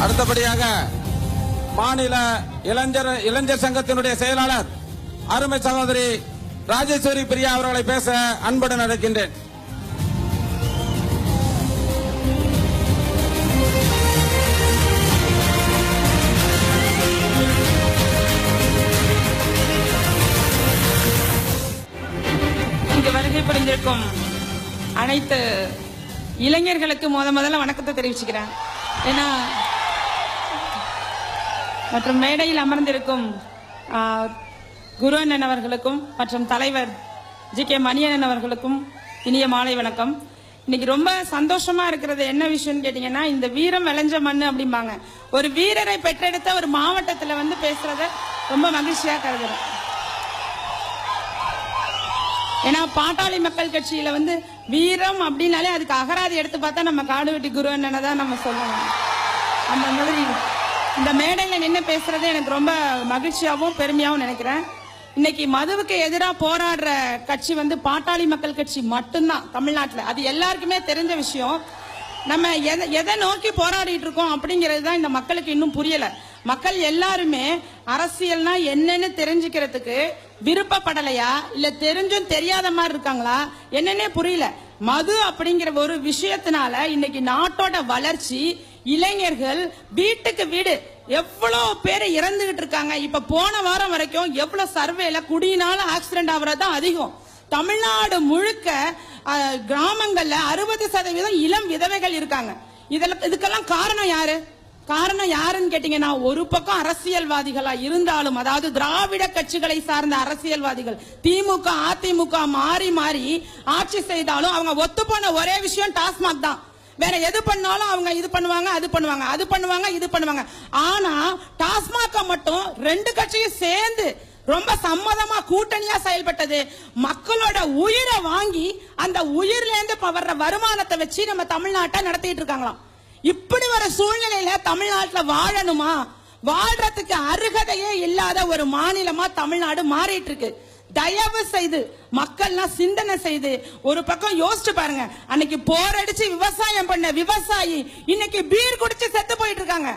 அடுத்தபடியாக மாநில இளைஞர் சங்கத்தினுடைய செயலாளர் அருமை சகோதரி ராஜேஸ்வரி பிரியா அவர்களை பேச அன்புடன் அழைக்கின்றேன். இங்கு வருகை புரிந்திருக்கும் அனைத்து இளைஞர்களுக்கு முதல்ல வணக்கத்தை தெரிவிச்சுக்கிறேன். ஏன்னா மற்றும் மேடையில் அமர்ந்திருக்கும் குரு அண்ணன் அவர்களுக்கும் மற்றும் தலைவர் ஜி.கே. மணியண்ணன் அவர்களுக்கும் இனிய மாலை வணக்கம். இன்னைக்கு ரொம்ப சந்தோஷமா இருக்கிறது என்ன விஷயம்னு கேட்டீங்கன்னா, இந்த வீரம் விளைஞ்ச மண்ணு அப்படிம்பாங்க. ஒரு வீரரை பெற்றெடுத்த ஒரு மாவட்டத்துல வந்து பேசுறத ரொம்ப மகிழ்ச்சியா கருதுறேன். ஏன்னா பாட்டாளி மக்கள் கட்சியில வந்து வீரம் அப்படின்னாலே அதுக்கு அகராதி எடுத்து பார்த்தா நம்ம காடுவெட்டி குரு அண்ணனை தான் நம்ம சொல்லணும். அந்த மாதிரி இந்த மேடையில நின்று பேசுறது எனக்கு ரொம்ப மகிழ்ச்சியாகவும் பெருமையாகவும் நினைக்கிறேன். இன்னைக்கு மதுவுக்கு எதிராக போராடுற கட்சி வந்து பாட்டாளி மக்கள் கட்சி மட்டும்தான் தமிழ்நாட்டில். அது எல்லாருக்குமே தெரிஞ்ச விஷயம். நம்ம எதை நோக்கி போராடிட்டு இருக்கோம் அப்படிங்கிறது தான் இந்த மக்களுக்கு இன்னும் புரியல. மக்கள் எல்லாருமே அரசியல்னா என்னன்னு தெரிஞ்சுக்கிறதுக்கு விருப்பப்படலையா, இல்ல தெரிஞ்சும் தெரியாத மாதிரி இருக்காங்களா என்னன்னே புரியல. மது அப்படிங்கிற ஒரு விஷயத்தினால இன்னைக்கு நாட்டோட வளர்ச்சி, இளைஞர்கள் வீட்டுக்கு வீடு எவ்வளவு பேர் இறந்துகிட்டு இருக்காங்க. இப்ப போன வாரம் வரைக்கும் எவ்வளவு சர்வேல குடியினால ஆக்சிடென்ட் ஆகுறதுதான் அதிகம். தமிழ்நாடு முழுக்க கிராமங்கள்ல 60% இளம் விதவைகள் இருக்காங்க. இதுக்கெல்லாம் காரணம் யாரு? காரணம் யாருன்னு கேட்டீங்கன்னா, ஒரு பக்கம் அரசியல்வாதிகளா இருந்தாலும், அதாவது திராவிட கட்சிகளை சார்ந்த அரசியல்வாதிகள் திமுக அதிமுக மாறி மாறி ஆட்சி செய்தாலும் அவங்க ஒத்து போன ஒரே விஷயம் டாஸ்மாக் தான். வேற எது பண்ணாலும் அவங்க இது பண்ணுவாங்க, அது பண்ணுவாங்க, அது பண்ணுவாங்க, இது பண்ணுவாங்க. ஆனா டாஸ்மாக மட்டும் ரெண்டு கட்சியும் சேர்ந்து ரொம்ப சம்மதமா கூட்டணியா செயல்பட்டது. மக்களோட உயிரை வாங்கி அந்த உயிர்ல இருந்து வர்ற வருமானத்தை வச்சு நம்ம தமிழ்நாட்டை நடத்திட்டு இருக்காங்களாம். இப்படி ஒரு சூழ்நிலையில தமிழ்நாட்டில் வாழணுமா? வாழ்றதுக்கு அருகதையே இல்லாத ஒரு மாநிலமா தமிழ்நாடு மாறிட்டு இருக்கு. தயவு செய்து மக்கள்லாம் சிந்தனை செய்து ஒரு பக்கம் யோசிச்சு பாருங்க. அன்னைக்கு போரடிச்சு விவசாயம் பண்ண விவசாயி இன்னைக்கு பீர் குடிச்சு செத்து போயிட்டு இருக்காங்க.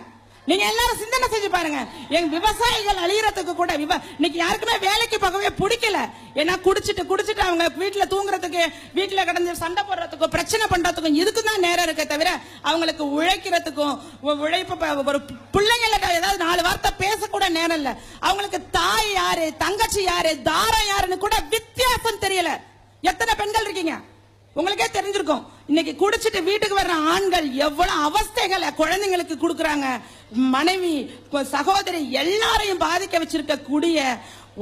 நீங்க எல்லாரும் சிந்தனை செஞ்சு பாருங்க. எங்க விவசாயிகள் அழியறதுக்கு கூட இன்னைக்கு யாருக்குமே வேலைக்கு போகவே பிடிக்கல. ஏன்னா குடிச்சிட்டு அவங்க வீட்டுல தூங்குறதுக்கு, வீட்டுல கிடந்து சண்டை போடுறதுக்கும், பிரச்சனை பண்றதுக்கும் இதுக்கு தான் நேரம் இருக்க தவிர அவங்களுக்கு உழைக்கிறதுக்கும், உழைப்பு ஒரு பிள்ளைங்கள ஏதாவது 4 வார்த்தை பேசக்கூட நேரம் இல்ல. அவங்களுக்கு தாய் யாரு, தங்கச்சி யாரு, தாரம் யாருன்னு கூட வித்தியாசம் தெரியல. எத்தனை பெண்கள் இருக்கீங்க உங்களுக்கே தெரிஞ்சிருக்கும். இன்னைக்கு குடிச்சிட்டு வீட்டுக்கு வர்ற ஆண்கள் எவ்வளவு அவஸ்தைகளை குழந்தைங்களுக்கு கொடுக்கறாங்க. மனைவி, சகோதரி எல்லாரையும் பாதிக்க வச்சிருக்க கூடிய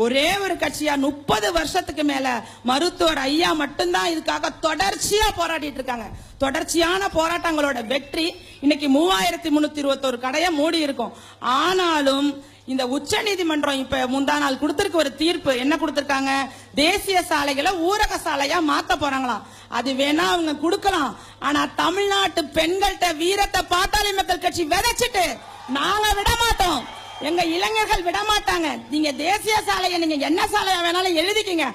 ஒரே ஒரு கட்சியா 30 வருஷத்துக்கு மேல மருத்துவர் ஐயா மட்டும்தான் இதுக்காக தொடர்ச்சியா போராடிட்டு இருக்காங்க. தொடர்ச்சியான போராட்டங்களோட வெற்றி இன்னைக்கு 3321 கடையை மூடி இருக்கும். ஆனாலும் இந்த உச்ச நீதிமன்றம் இப்ப முந்தா நாள் கொடுத்திருக்க ஒரு தீர்ப்பு என்ன கொடுத்திருக்காங்க? தேசிய சாலைகளை ஊரக சாலையா மாத்த போறாங்களாம். அது வேணா அவங்க கொடுக்கலாம். ஆனா தமிழ்நாட்டு பெண்கள்கிட்ட வீரத்தை பாட்டாளி மக்கள் கட்சி விதைச்சிட்டு நாங்க விட மாட்டோம். எங்க இளைஞர்கள் விட மாட்டாங்க. நீங்க தேசிய சாலையை நீங்க என்ன சாலையா வேணாலும் எழுதிக்கீங்க.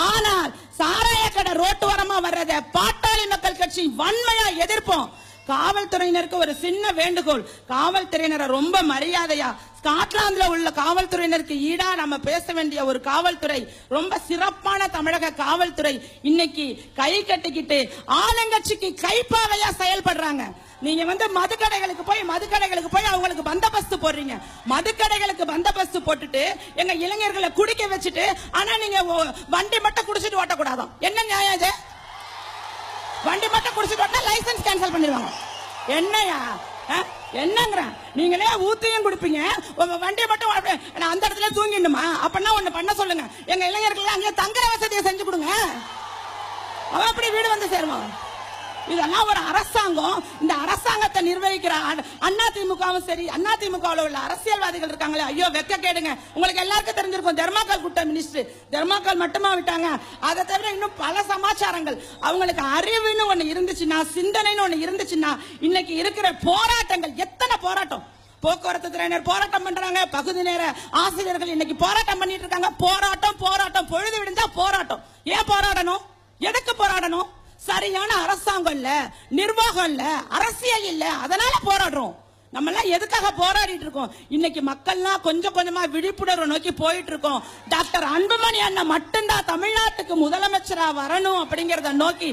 ஆனால் சாராய கடை ரோட்டோரமா வர்றத பாட்டாளி மக்கள் கட்சி வன்மையா எதிர்ப்போம். காவல்துறையினருக்கு ஒரு சின்ன வேண்டுகோள். காவல்துறையினரை ரொம்ப மரியாதையா, ஸ்காட்லாந்துல உள்ள காவல்துறையினருக்கு ஈடா நம்ம பேச வேண்டிய ஒரு காவல்துறை, ரொம்ப சிறப்பான தமிழக காவல்துறை இன்னைக்கு கை கட்டிக்கிட்டு ஆளுங்கட்சிக்கு கைப்பாவையா செயல்படுறாங்க. நீங்க வந்து மதுக்கடைகளுக்கு போய் அவங்களுக்கு பந்தோபஸ்து போடுறீங்க. மதுக்கடைகளுக்கு பந்தோபஸ்து போட்டுட்டு எங்க இளைஞர்களை குடிக்க வச்சுட்டு, ஆனா நீங்க வண்டி மட்டும் குடிச்சிட்டு ஓட்டக்கூடாதான். என்ன நியாயம் இது? வண்டி மட்டும் குடிச்சிட்டு ஓட்டினா லைசன்ஸ் கேன்சல் பண்ணிடுவாங்க. என்னையா என்னங்கிற நீங்களே ஊத்தியும் குடிப்பீங்க, உங்க வண்டியை மட்டும் அந்த இடத்துல தூங்கிடுமா? அப்படின்னா ஒண்ணு பண்ண சொல்லுங்க, எங்க இளைஞர்கள் அங்கே தங்குற வசதியை செஞ்சு கொடுங்க. அவன் அப்படி வீடு வந்து சேருவான். இதெல்லாம் ஒரு அரசாங்கம். இந்த அரசாங்கத்தை நிர்வகிக்கிற அதிமுகவும் சரி, அதிமுகவில் உள்ள அரசியல்வாதிகள் இருக்காங்களே, ஐயோ வெக்க கேடுங்க. உங்களுக்கு எல்லாருக்கும் தெரிஞ்சிருக்கும், தெர்மாக்கால் கூட்ட மினிஸ்டர் தெர்மாக்கால் மட்டுமா விட்டாங்க? அதை தவிர இன்னும் பல சமாச்சாரங்கள். அவங்களுக்கு அறிவுன்னு ஒண்ணு இருந்துச்சுன்னா, சிந்தனைன்னு ஒண்ணு இருந்துச்சுன்னா, இன்னைக்கு இருக்கிற போராட்டங்கள் எத்தனை போராட்டம். போக்குவரத்து துறையினர் போராட்டம் பண்றாங்க, பகுதி நேர ஆசிரியர்கள் இன்னைக்கு போராட்டம் பண்ணிட்டு இருக்காங்க. போராட்டம் பொழுது விடுந்தா போராட்டம். ஏன் போராடணும்? எதுக்கு போராடணும்? சரியான அரசாங்கம் இல்ல, நிர்வாகம் இல்ல, அரசியல் இல்ல, அதனால போராடுறோம். நம்ம எல்லாம் எதுக்காக போராடிட்டு இருக்கோம்? இன்னைக்கு மக்கள்லாம் கொஞ்சம் கொஞ்சமா விழிப்புணர்வு நோக்கி போயிட்டு இருக்கோம். டாக்டர் அன்புமணி அண்ணன் மட்டும்தான் தமிழ்நாட்டுக்கு முதலமைச்சரா வரணும் அப்படிங்கறத நோக்கி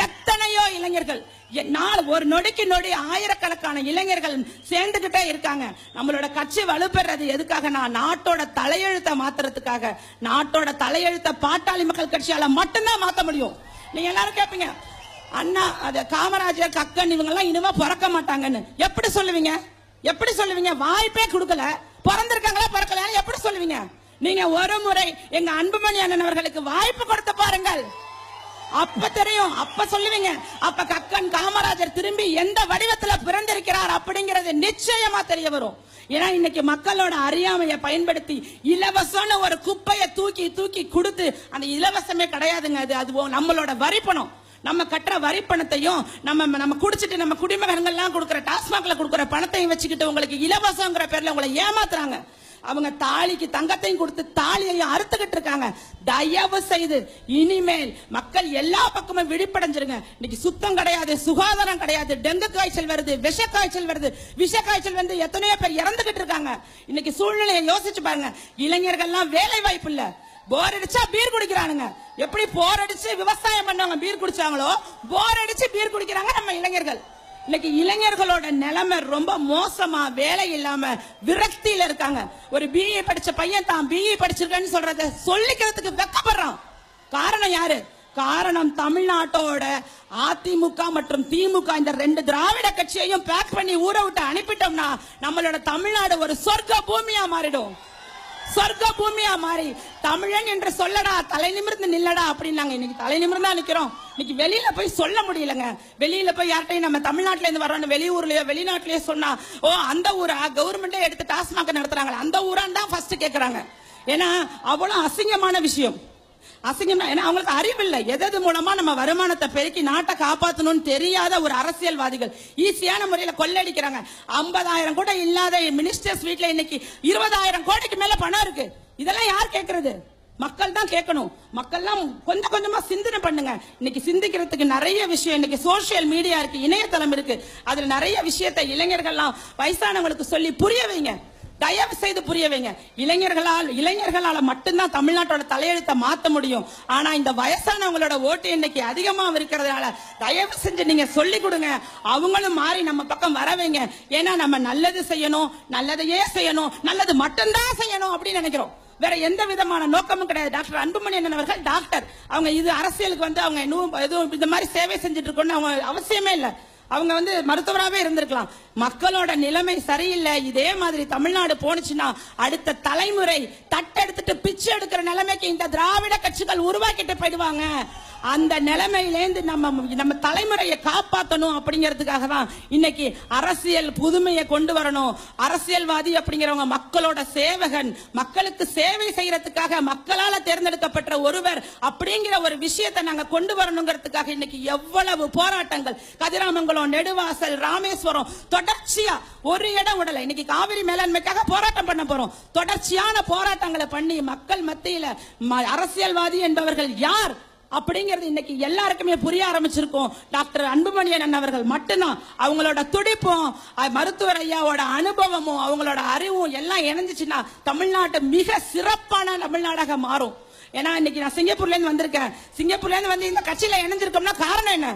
எத்தனையோ இளைஞர்கள் ஒரு நொடிக்கு நொடி ஆயிரக்கணக்கான இளைஞர்கள் சேர்ந்துகிட்டே இருக்காங்க. நம்மளோட கட்சி வலுப்பெறது எதுக்காக? நாட்டோட தலையெழுத்த மாத்துறதுக்காக. நாட்டோட தலையெழுத்த பாட்டாளி மக்கள் கட்சியால மட்டும்தான் மாத்த முடியும். நீங்க எல்லாரும் கேட்பீங்க, அண்ணா அது காமராஜர் கக்கன் இவங்க எல்லாம் இனிமே பிறக்க மாட்டாங்கன்னு எப்படி சொல்லுவீங்க? எப்படி சொல்லுவீங்க? வாய்ப்பே கொடுக்கல, பிறந்திருக்காங்களா பிறக்கல எப்படி சொல்லுவீங்க? நீங்க ஒரு முறை எங்க அன்புமணி அண்ணன் அவர்களுக்கு வாய்ப்பு கொடுத்து பாருங்கள், அப்ப தெரியும், அப்ப சொல்லுவீங்க. அப்ப கக்கன் காமராஜர் திரும்பி எந்த வடிவத்துல பிறந்திருக்கிறார் அப்படிங்கறது நிச்சயமா தெரிய வரும். ஏன்னா இன்னைக்கு மக்களோட அறியாமையை பயன்படுத்தி இலவசம்னு ஒரு குப்பையை தூக்கி தூக்கி கொடுத்து, அந்த இலவசமே கிடையாதுங்க, அது நம்மளோட வரி பணம். நம்ம கட்டுற வரி பணத்தையும் நம்ம குடிச்சிட்டு நம்ம குடிமகன்கள்லாம் கொடுக்குற டாஸ்மாக்ல கொடுக்குற பணத்தையும் வச்சுக்கிட்டு உங்களுக்கு இலவசங்கிற பேர்ல உங்களை ஏமாத்துறாங்க. அவங்க தாலிக்கு தங்கத்தையும் கொடுத்து தாலியையும் அறுத்துக்கிட்டு இருக்காங்க. தயவு செய்து இனிமேல் மக்கள் எல்லா பக்கமும் விழிப்படைஞ்சிருங்க. இன்னைக்கு சுத்தம் கிடையாது, சுகாதாரம் கிடையாது, டெங்கு காய்ச்சல் வருது, விஷ காய்ச்சல் வருது. விஷ காய்ச்சல் வந்து எத்தனையோ பேர் இறந்துகிட்டு இருக்காங்க. இன்னைக்கு சூழ்நிலையை யோசிச்சு பாருங்க. இளைஞர்கள்லாம் வேலை வாய்ப்பு இல்ல, போர் அடிச்சா பீர் குடிக்கிறானுங்க. எப்படி போர் அடிச்சு விவசாயம் பண்ணவங்க பீர் குடிச்சாங்களோ போர் அடிச்சு பீர் குடிக்கிறாங்க நம்ம இளைஞர்கள். இன்னைக்கு இளைஞர்களோட நிலைமை ரொம்ப மோசமா, வேலை இல்லாம விரக்தியில இருக்காங்க. ஒரு பிஏ படிச்ச பையன் தான் பிஏ படிச்சிருக்கேன்னு சொல்றத சொல்லிக்கிறதுக்கு வெக்கப்படுறான். காரணம் யாரு? காரணம் தமிழ்நாட்டோட அதிமுக மற்றும் திமுக இந்த ரெண்டு திராவிட கட்சியையும் பேக் பண்ணி ஊற விட்டு அனுப்பிட்டோம்னா நம்மளோட தமிழ்நாடு ஒரு சொர்க்க பூமியா மாறிடும். சொர்க்க பூமியா மாறி தமிழன் என்று சொல்லடா, தலை நிமிர்ந்து நில்லடா அப்படின்னாங்க. இன்னைக்கு தலை நிமிர்ந்தா நிக்கிறோம். இன்னைக்கு வெளியில போய் சொல்ல முடியலங்க. வெளியில போய் யார்ட்டையும் நம்ம தமிழ்நாட்டுல இருந்து வரோம் வெளியூர்லயோ வெளிநாட்டுலயோ சொன்னா, ஓ அந்த ஊரா கவர்மெண்டே எடுத்து டாஸ்மாக் நடத்துறாங்க, அந்த ஊரான் தான் ஃபர்ஸ்ட் கேக்குறாங்க. ஏன்னா அவ்வளவு அசிங்கமான விஷயம். அசிங்கம், ஏன்னா அவங்களுக்கு அறிவு இல்லை. எது மூலமா நம்ம வருமானத்தை பெருக்கி நாட்டை காப்பாற்றணும்னு தெரியாத ஒரு அரசியல்வாதிகள் ஈஸியான முறையில கொள்ளடிக்கிறாங்க. 50,000 கூட இல்லாத மினிஸ்டர்ஸ் வீட்ல இன்னைக்கு 20,000 கோடிக்கு மேல பணம் இருக்கு. இதெல்லாம் யார் கேட்கறது? மக்கள் தான் கேட்கணும். மக்கள்லாம் கொஞ்சம் கொஞ்சமா சிந்தனை பண்ணுங்க. இன்னைக்கு சிந்திக்கிறதுக்கு நிறைய விஷயம், இன்னைக்கு சோசியல் மீடியா இருக்கு, இணையதளம் இருக்கு. அதுல நிறைய விஷயத்தை இளைஞர்கள்லாம் வயசானவங்களுக்கு சொல்லி புரிய வைங்க. தயவு செய்து புரிய வைங்க. இளைஞர்களால மட்டும்தான் தமிழ்நாட்டோட தலையெழுத்தை மாத்த முடியும். ஆனா இந்த வயசானவங்களோட ஓட்டு இன்னைக்கு அதிகமா இருக்கிறதுனால தயவு செஞ்சு நீங்க சொல்லி கொடுங்க. அவங்களும் மாறி நம்ம பக்கம் வர வைங்க. ஏன்னா நம்ம நல்லது செய்யணும், நல்லதையே செய்யணும், நல்லது மட்டும்தான் செய்யணும் அப்படின்னு நினைக்கிறோம். வேற எந்த விதமான நோக்கமும் கிடையாது. டாக்டர் அன்புமணி அண்ணன் அவர்கள் டாக்டர், அவங்க இது அரசியலுக்கு வந்து அவங்க எதுவும் இந்த மாதிரி சேவை செஞ்சுட்டு இருக்கணும்னு அவங்க அவசியமே இல்லை. அவங்க வந்து மருத்துவராகவே இருந்திருக்கலாம். மக்களோட நிலைமை சரியில்லை. இதே மாதிரி தமிழ்நாடு போனுச்சுன்னா அடுத்த தலைமுறை தட்டெடுத்துட்டு பிச்சை எடுக்கிற நிலைமைக்கு இந்த திராவிட கட்சிகள் உருவாக்கிட்டு போயிடுவாங்க. அந்த நிலைமையிலேருந்து நம்ம தலைமுறையை காப்பாற்றணும் அப்படிங்கிறதுக்காக தான் இன்னைக்கு அரசியல் புதுமையை கொண்டு வரணும். அரசியல்வாதி அப்படிங்கிறவங்க மக்களோட சேவகன், மக்களுக்கு சேவை செய்யறதுக்காக மக்களால தேர்ந்தெடுக்கப்பட்ட ஒருவர் அப்படிங்கிற ஒரு விஷயத்தை நாங்க கொண்டு வரணுங்கிறதுக்காக இன்னைக்கு எவ்வளவு போராட்டங்கள், கதிராமங்கலம், நெடுவாசல், ராமேஸ்வரம், தொடர்ச்சியா ஒரு இடம் விடல. இன்னைக்கு காவிரி மேலாண்மைக்காக போராட்டம் பண்ண போறோம். தொடர்ச்சியான போராட்டங்களை பண்ணி மக்கள் மத்தியில அரசியல்வாதி என்பவர்கள் யார் அப்படிங்கிறது இன்னைக்கு எல்லாருக்குமே புரிய ஆரம்பிச்சிருக்கும். டாக்டர் அன்புமணி அண்ணன் அவர்கள் மட்டும்தான். அவங்களோட துடிப்பும் மருத்துவர் ஐயாவோட அனுபவமும் அவங்களோட அறிவும் எல்லாம் இணைஞ்சிச்சுன்னா தமிழ்நாடு மிக சிறப்பான தமிழ்நாடாக மாறும். ஏன்னா இன்னைக்கு நான் சிங்கப்பூர்ல இருந்து வந்திருக்கேன். சிங்கப்பூர்ல இருந்து வந்து இந்த கட்சியில இணைஞ்சிருக்கோம்னா காரணம் என்ன?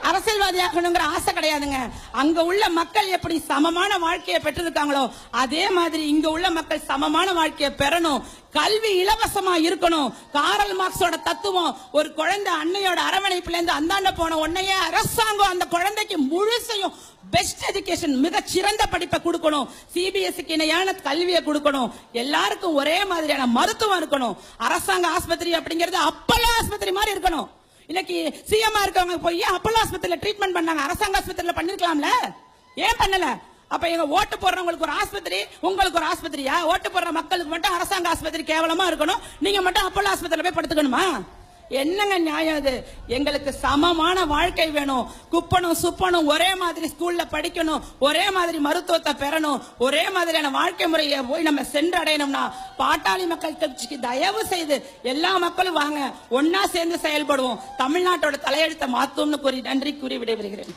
அரசியல்வாதியாகணுங்கிற ஆசை கிடையாதுங்க. அங்க உள்ள மக்கள் எப்படி சமமான வாழ்க்கையை பெற்றிருக்காங்களோ அதே மாதிரி இங்க உள்ள மக்கள் சமமான வாழ்க்கையை பெறணும். கல்வி இலவசமா இருக்கணும். காரல் மார்க்ஸோட தத்துவம், ஒரு குழந்தை அன்னையோட அரவணைப்புல இருந்து அந்தாண்ட போன உடனே அரசாங்கம் அந்த குழந்தைக்கு முழுசையும் பெஸ்ட் எஜுகேஷன், மிக சிறந்த படிப்பை கொடுக்கணும். சிபிஎஸ்சிக்கு இணையான கல்வியை கொடுக்கணும். எல்லாருக்கும் ஒரே மாதிரியான மருத்துவம் இருக்கணும். அரசாங்க ஆஸ்பத்திரி அப்படிங்கிறது அப்பல்லோ ஆஸ்பத்திரி மாதிரி இருக்கணும். இன்னைக்கு சிஎம் இருக்கவங்க போய் அப்பல்லோ ஆஸ்பத்திரியில ட்ரீட்மெண்ட் பண்ணாங்க, அரசாங்க ஆஸ்பத்திரியில பண்ணிருக்கலாம்ல, ஏன் பண்ணல? அப்ப எங்க ஓட்டு போடுறவங்களுக்கு ஒரு ஆஸ்பத்திரி, உங்களுக்கு ஒரு ஆஸ்பத்திரியா? ஓட்டு போடுற மக்களுக்கு மட்டும் அரசாங்க ஆஸ்பத்திரி கேவலமா இருக்கணும், நீங்க மட்டும் அப்பல்லோ ஆஸ்பத்திரியில போய் படுத்துக்கணுமா? என்னங்க நியாயம் இது? எங்களுக்கு சமமான வாழ்க்கை வேணும். குப்பனும் சுப்பனும் ஒரே மாதிரி ஸ்கூல்ல படிக்கணும், ஒரே மாதிரி மருத்துவத்தை பெறணும், ஒரே மாதிரியான வாழ்க்கை முறையை போய் நம்ம சென்றடையணும்னா பாட்டாளி மக்கள் கட்சிக்கு தயவு செய்து எல்லா மக்களும் வாங்க, ஒன்னா சேர்ந்து செயல்படுவோம். தமிழ்நாட்டோட தலையெழுத்தை மாத்தோம்னு கூறி நன்றி கூறி விடைபெறுகிறேன்.